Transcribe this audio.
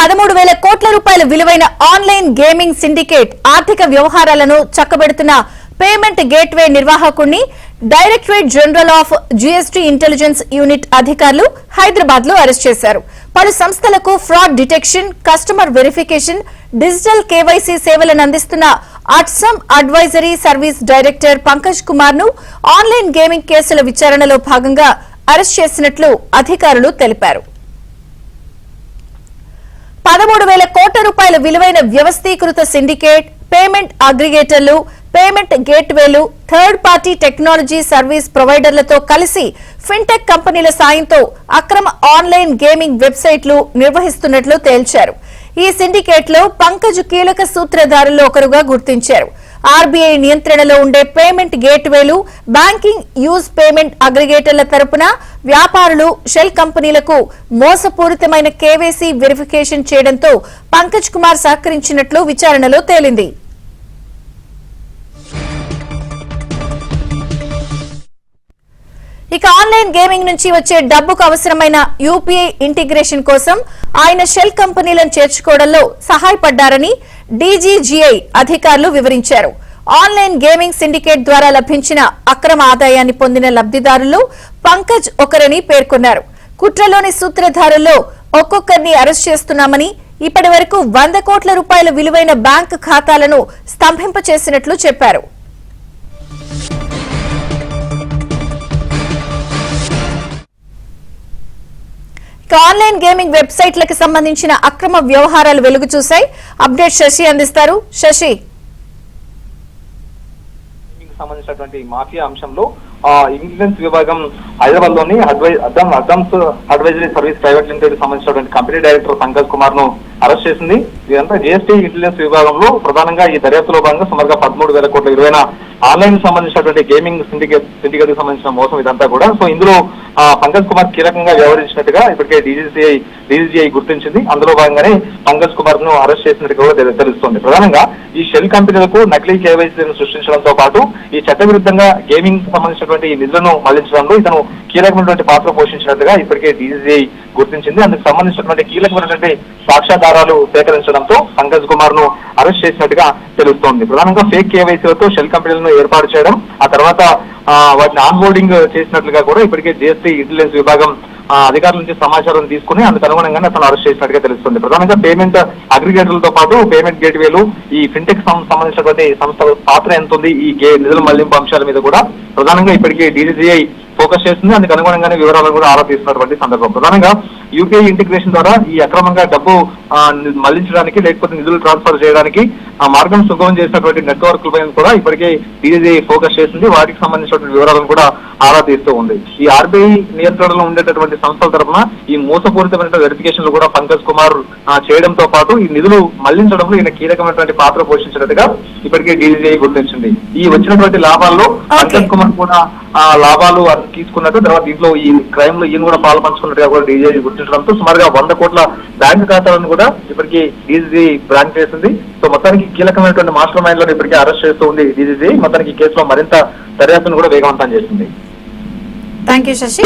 13,000 కోట్ల రూపాయల విలువైన ఆన్లైన్ గేమింగ్ సిండికేట్ ఆర్థిక వ్యవహారాలను చక్కబెడుతున్న పేమెంట్ గేట్వే నిర్వాహకుడిని directorate general of GST intelligence unit అధికారులు హైదరాబాద్ లో అరెస్ట్ చేశారు. పలు సంస్థలకు fraud detection, customer verification, digital KYC సేవలను అందిస్తున్న అట్సమ్ advisory service director Pankaj Kumar ను ఆన్లైన్ గేమింగ్ కేసుల విచారణలో భాగంగా అరెస్ట్ చేసినట్లు అధికారులు తెలిపారు. 13,000 కోట్ల రూపాయల విలువైన వ్యవస్థీకృత సిండికేట్, పేమెంట్ అగ్రిగేటర్లు, పేమెంట్ గేట్వేలు, థర్డ్ పార్టీ టెక్నాలజీ సర్వీస్ ప్రొవైడర్లతో కలిసి ఫిన్టెక్ కంపెనీల సాయంతో అక్రమ ఆన్లైన్ గేమింగ్ వెబ్సైట్లు నిర్వహిస్తున్నట్లు తేల్చారు. ఈ సిండికేట్ లో పంకజ్ కీలక సూత్రధారుల్లో ఒకరుగా గుర్తించారు. ఆర్బీఐ నియంత్రణలో ఉండే పేమెంట్ గేట్వేలు, బ్యాంకింగ్ యూజ్ పేమెంట్ అగ్రిగేటర్ల తరపున వ్యాపారులు, షెల్ కంపెనీలకు మోసపూరితమైన కేవైసీ వెరిఫికేషన్ చేయడంతో పంకజ్ కుమార్ సహకరించినట్లు విచారణలో తేలింది. ఇక ఆన్లైన్ గేమింగ్ నుంచి వచ్చే డబ్బుకు అవసరమైన యూపీఐ ఇంటిగ్రేషన్ కోసం ఆయన షెల్ కంపెనీలను చేర్చుకోవడంలో సహాయపడ్డారని డీజీజీఐ అధికారులు వివరించారు. ఆన్లైన్ గేమింగ్ సిండికేట్ ద్వారా లభించిన అక్రమ ఆదాయాన్ని పొందిన లబ్దిదారుల్లో పంకజ్ ఒకరని పేర్కొన్నారు. కుట్రలోని సూత్రధారుల్లో ఒక్కొక్కరిని అరెస్ట్ చేస్తున్నామని, ఇప్పటి వరకు 100 కోట్ల రూపాయల విలువైన బ్యాంకు ఖాతాలను స్తంభింపచేసినట్లు చెప్పారు. ఆన్లైన్ గేమింగ్ వెబ్సైట్లకు సంబంధించిన అక్రమ వ్యవహారాలు వెలుగు చూశాయి. అప్డేట్ శశి అందిస్తారు. శశి, సంబంధించినటువంటి మాఫియా అంశంలో ఇంటెలిజెన్స్ విభాగం హైదరాబాద్ లోని advance advisory service private limited సంబంధించినటువంటి కంపెనీ డైరెక్టర్ పంకజ్ కుమార్ ను అరెస్ట్ చేసింది. ఇదంతా జీఎస్టీ ఇంటెలిజెన్స్ విభాగంలో ప్రధానంగా ఈ దర్యాప్తులో భాగంగా సుమారుగా 13,000 కోట్ల విలువైన ఆన్లైన్ సంబంధించినటువంటి గేమింగ్ సిండికేట్ సంబంధించిన మోసం ఇదంతా కూడా. సో ఇందులో పంకజ్ కుమార్ కీలకంగా వ్యవహరించినట్టుగా ఇప్పటికే డీజీజీఐ గుర్తించింది. అందులో భాగంగానే పంకజ్ కుమార్ ను అరెస్ట్ చేసినట్టుగా కూడా తెలుస్తోంది. ప్రధానంగా ఈ షెల్ కంపెనీలకు నకిలీ కేవైసీలను సృష్టించడంతో పాటు ఈ చట్టవిరుద్ధంగా గేమింగ్ సంబంధించినటువంటి నిధులను మళ్లించడంలో ఇతను కీలకమైనటువంటి పాత్ర పోషించినట్టుగా ఇప్పటికే డీజీజీఐ గుర్తించింది. అందుకు సంబంధించినటువంటి కీలకమైనటువంటి సాక్ష్యాధారాలు సేకరించడంతో పంకజ్ కుమార్ ను అరెస్ట్ చేసినట్టుగా తెలుస్తోంది. ప్రధానంగా ఫేక్ కేవైసీలతో షెల్ కంపెనీలను ఏర్పాటు చేయడం, ఆ తర్వాత వాటిని ఆన్ బోర్డింగ్ చేసినట్లుగా కూడా ఇప్పటికే జీఎస్టీ ఇంటెలిజెన్స్ విభాగం అధికారుల నుంచి సమాచారం తీసుకుని అందుకు అనుగుణంగానే అతను అరెస్ట్ చేసినట్టుగా తెలుస్తుంది. ప్రధానంగా పేమెంట్ అగ్రిగేటర్లతో పాటు పేమెంట్ గేట్వేలు, ఈ ఫిన్టెక్ సంబంధించినటువంటి సంస్థల పాత్ర ఎంత ఉంది ఈ నిధుల మళ్లింపు అంశాల మీద కూడా ప్రధానంగా ఇప్పటికీ డీజీజీఐ ఫోకస్ చేస్తుంది. అందుకు అనుగుణంగానే వివరాలను కూడా ఆరా తీస్తున్నటువంటి సందర్భం. ప్రధానంగా యూపీఐ ఇంటిగ్రేషన్ ద్వారా ఈ అక్రమంగా డబ్బు మళ్లించడానికి లేకపోతే నిధులు ట్రాన్స్ఫర్ చేయడానికి ఆ మార్గం సుగమం చేసినటువంటి నెట్వర్క్ పైన కూడా ఇప్పటికే డీజీజీఐ ఫోకస్ చేసింది. వాటికి సంబంధించినటువంటి వివరాలను కూడా ఆరా తీస్తూ ఉంది. ఈ ఆర్బీఐ నియంత్రణలో ఉండేటటువంటి సంస్థల తరఫున ఈ మోసపూరితమైన వెరిఫికేషన్లు కూడా పంకజ్ కుమార్ చేయడంతో పాటు ఈ నిధులు మళ్లించడంలో ఈయన కీలకమైనటువంటి పాత్ర పోషించినట్టుగా ఇప్పటికే డీజీజీఐ గుర్తించింది. ఈ వచ్చినటువంటి లాభాల్లో పంకజ్ కుమార్ కూడా లాభాలు తీసుకున్నట్టు, తర్వాత దీంట్లో ఈ క్రైమ్ లో ఈయన కూడా పాల్పంచుకున్నట్టుగా కూడా డీజీజీఐ గుర్తించడంతో సుమారుగా 100 కోట్ల బ్యాంకు ఖాతాలను కూడా ఇప్పటికీ డీజీజీఐ బ్రాంచ్ చేసింది. సో మొత్తానికి కీలకమైనటువంటి మాస్టర్ మైండ్ లో ఇప్పటికే అరెస్ట్ చేస్తూ ఉంది డీజీజీఐ. మొత్తానికి ఈ కేసులో మరింత దర్యాప్తును కూడా వేగవంతం చేసింది. థాంక్యూ శశి.